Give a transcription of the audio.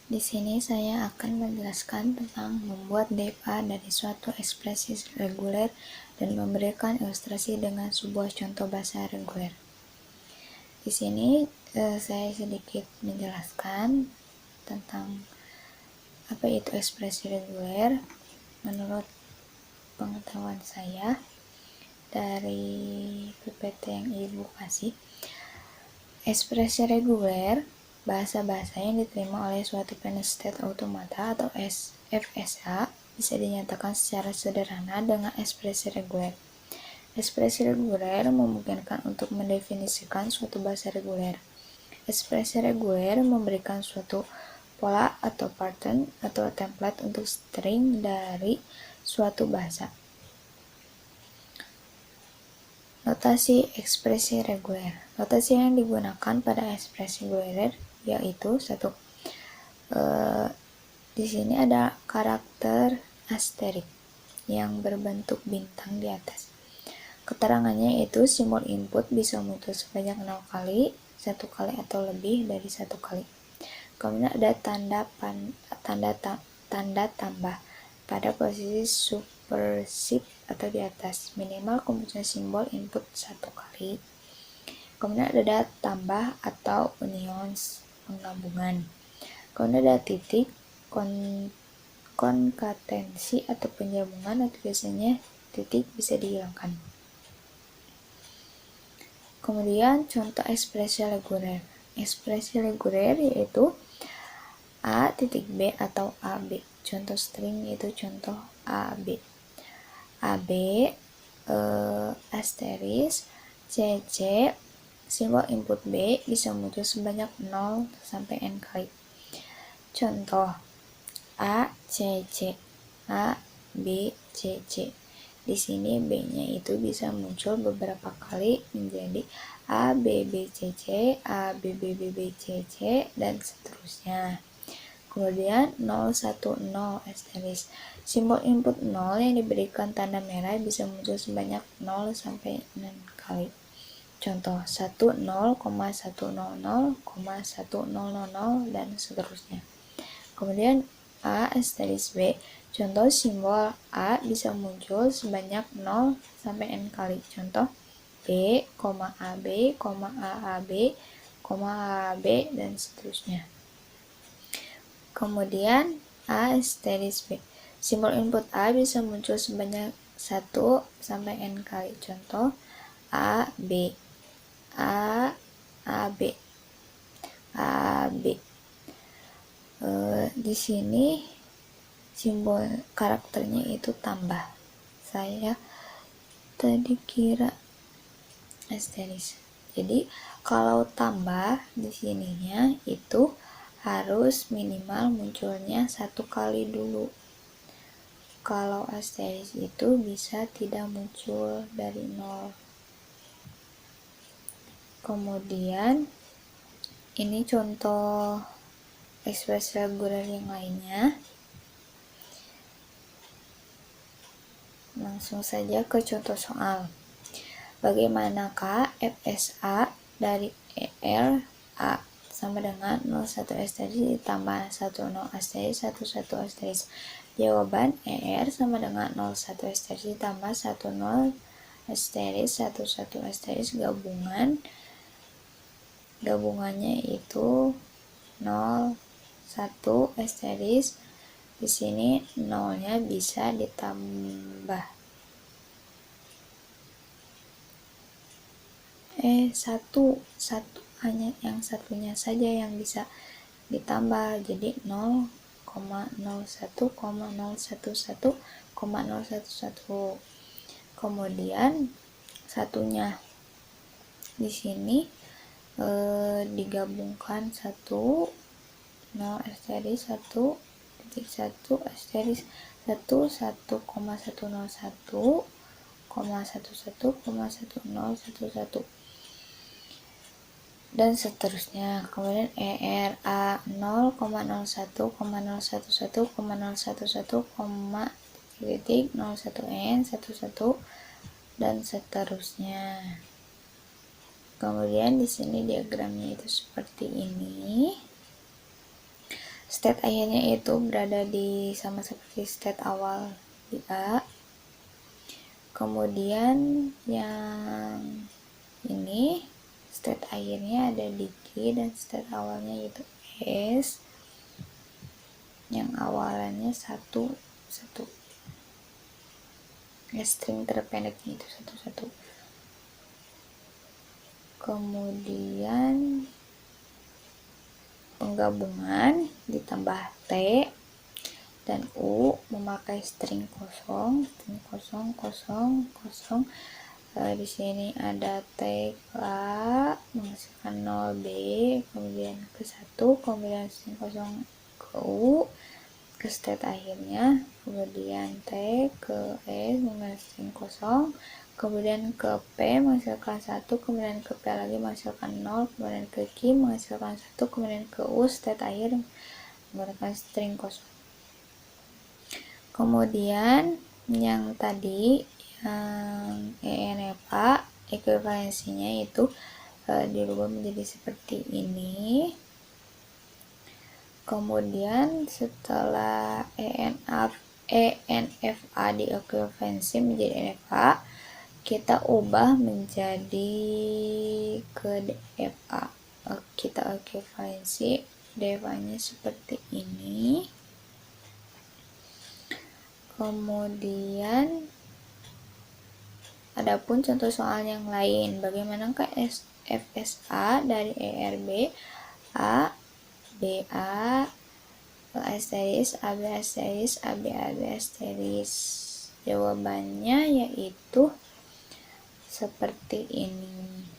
Di sini saya akan menjelaskan tentang membuat DFA dari suatu ekspresi reguler dan memberikan ilustrasi dengan sebuah contoh bahasa reguler. Di sini saya sedikit menjelaskan tentang apa itu ekspresi reguler menurut pengetahuan saya dari PPT yang Ibu kasih. Ekspresi reguler bahasa-bahasa yang diterima oleh suatu finite state automata atau FSA bisa dinyatakan secara sederhana dengan ekspresi reguler. Ekspresi reguler memungkinkan untuk mendefinisikan suatu bahasa reguler. Ekspresi reguler memberikan suatu pola atau pattern atau template untuk string dari suatu bahasa. Notasi ekspresi reguler. Notasi yang digunakan pada ekspresi reguler yaitu satu. Di sini ada karakter asterik yang berbentuk bintang di atas. Keterangannya yaitu simbol input bisa muncul sebanyak 0 kali, 1 kali atau lebih dari 1 kali. Kemudian ada tanda tambah pada posisi superscript atau di atas, minimal kemunculan simbol input 1 kali. Kemudian ada tambah atau unions, penggabungan. Kemudian ada titik, konkatensi atau penggabungan, atau biasanya titik bisa dihilangkan. Kemudian contoh ekspresi reguler. Ekspresi reguler yaitu A titik B atau AB. Contoh string yaitu contoh AB. AB asterisk CC simbol input B bisa muncul sebanyak 0 sampai N kali. Contoh A C C, A B C C. Di sini B-nya itu bisa muncul beberapa kali menjadi A B B C C, A B B B B C C dan seterusnya. Kemudian 010 asterisk. Simbol input 0 yang diberikan tanda merah bisa muncul sebanyak 0 sampai 6 kali. Contoh 10,100,100 dan seterusnya. Kemudian A asterisk B. Contoh simbol A bisa muncul sebanyak 0 sampai N kali. Contoh B, AB, AAB, AAB dan seterusnya. Kemudian A asterisk B. Simbol input A bisa muncul sebanyak 1 sampai N kali. Contoh A, B, A, AB, AB. Di sini simbol karakternya itu tambah. Saya tadi kira asterisk. Jadi kalau tambah di sininya itu harus minimal munculnya 1 kali dulu. Kalau asterisk itu bisa tidak muncul dari 0. Kemudian ini contoh ekspresi reguler yang lainnya. Langsung saja ke contoh soal. Bagaimanakah FSA dari ER A sama dengan 01 asterisk ditambah 10 asterisk 11 asterisk. Jawaban ER sama dengan 01 asterisk ditambah 10 asterisk 11 asterisk gabungannya itu 0 1 asterisk. Di sini 0-nya bisa ditambah 1 hanya yang satunya saja yang bisa ditambah, jadi 0,01,011,011. Kemudian satunya di sini digabungkan 1 0 asterisk 1 titik 1 asterisk 1 1,101,11,1011 dan seterusnya. Kemudian ERA 0,01,011,011, titik 01N 11 dan seterusnya. Kemudian di sini diagramnya itu seperti ini. state akhirnya itu berada di sama seperti state awal di A. Kemudian yang ini state akhirnya ada di G dan state awalnya yaitu S, yang awalannya satu ya, string terpendeknya itu satu. Kemudian penggabungan ditambah T dan U memakai string kosong. Di sini ada T ke A menghasilkan 0 B, kemudian ke 1, kemudian string kosong ke U ke state akhirnya, kemudian T ke S menghasilkan string kosong, kemudian ke P menghasilkan 1, kemudian ke P lagi menghasilkan 0, kemudian ke Q menghasilkan 1, kemudian ke U state akhir menggunakan string kosong. Kemudian yang tadi yang ENFA ekuivalensinya itu dirubah menjadi seperti ini. Kemudian setelah ENFA diekuivalensi menjadi NFA, kita ubah menjadi ke DFA. Kita ekuivalensi DFA-nya seperti ini. Kemudian adapun contoh soal yang lain, bagaimanakah FSA dari ERB A, BA, asteris, AB asteris, AB asteris? Jawabannya yaitu seperti ini.